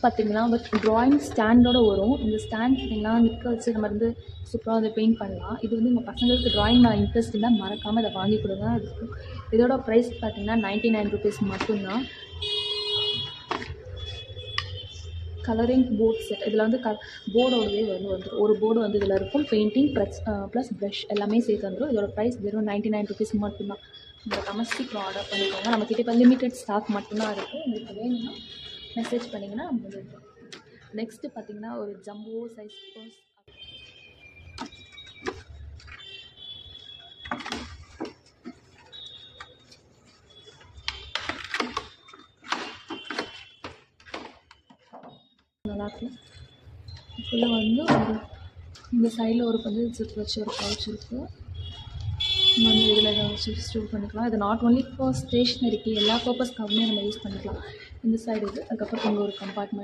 பார்த்தீங்கன்னா with drawing ஸ்டாண்டோட வரும். இந்த ஸ்டாண்ட் பார்த்தீங்கன்னா நிற்க வச்சு நம்ம வந்து சூப்பராக வந்து பெயிண்ட் பண்ணலாம். இது வந்து உங்கள் பசங்களுக்கு ட்ராயிங் மேலே இன்ட்ரெஸ்ட் இருந்தால் மறக்காமல் இதை வாங்கி கொடுங்க. இதோட ப்ரைஸ் பார்த்தீங்கன்னா ₹99 மட்டும்தான். Colouring board set. இதில் வந்து போர்டோடவே வந்துடும். ஒரு போர்டு வந்து இதில் இருக்கும். பெயிண்டிங் ப்ளஸ் ப்ரஷ் எல்லாமே சேர்த்து வந்துடும். இதோட ப்ரைஸ் வெறும் ₹99 மட்டும்தான். மறக்காமல் சீக்கிரம் ஆர்டர் பண்ணிக்கோங்க. நம்மக்கிட்ட இப்போ லிமிட்டட் ஸ்டாக் மட்டும்தான் இருக்குது. உங்களுக்கு வேணும்னா மெசேஜ் பண்ணிங்கன்னா நம்ம வந்துருக்கோம். நெக்ஸ்ட்டு பார்த்தீங்கன்னா ஒரு ஜம்போ சைஸ் பர்ஸ். நல்லாயிருக்கும். ஃபுல்லாக வந்து ஒரு இந்த சைடில் ஒரு வந்து ஜிப் வச்சு ஒரு பவுச் இருக்குது. நம்ம வந்து இதில் இதை வச்சு ஸ்டோர் பண்ணிக்கலாம். இது நாட் ஒன்லி ஃபார் ஸ்டேஷ்னரிக்கு, எல்லா பர்பஸ்க்காகவுமே நம்ம யூஸ் பண்ணிக்கலாம். இந்த சைடு இது. அதுக்கப்புறம் இங்கே ஒரு கம்பார்ட்மெண்ட்.